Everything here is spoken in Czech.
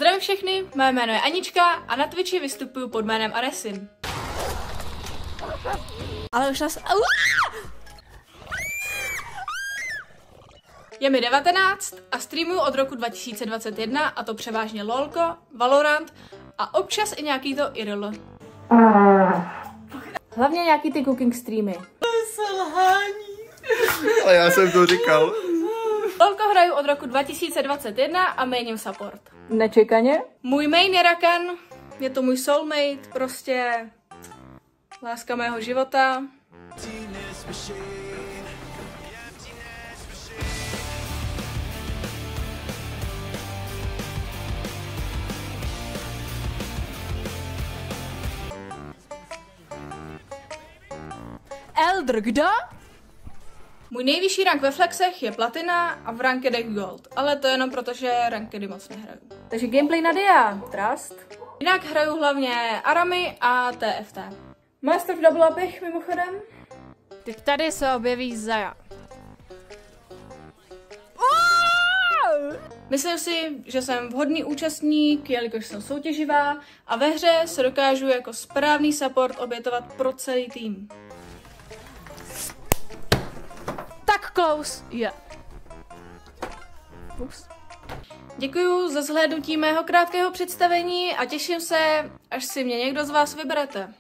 Zdravím všechny, mé jméno je Anička a na Twitchi vystupuju pod jménem Aresin. Ale už nás... Je mi 19 a streamuju od roku 2021 a to převážně LOLko, Valorant a občas i nějaký to IRL. Hlavně nějaký ty cooking streamy. Selhání. Ale já jsem to říkal. LOLko hraju od roku 2021 a mainím support. Nečekaně? Můj main je Rakan, je to můj soulmate, prostě láska mého života. Elder, kdo? Můj nejvyšší rank ve flexech je platina a v rankedech gold, ale to jenom proto, že rankedy moc nehraju. Takže gameplay na Dia, Trust. Jinak hraju hlavně Aramy a TFT. Master v double upech mimochodem. Teď tady se objeví Zaja. Myslím si, že jsem vhodný účastník, jelikož jsem soutěživá a ve hře se dokážu jako správný support obětovat pro celý tým. Tak close, je. Ups. Děkuju za zhlédnutí mého krátkého představení a těším se, až si mě někdo z vás vyberete.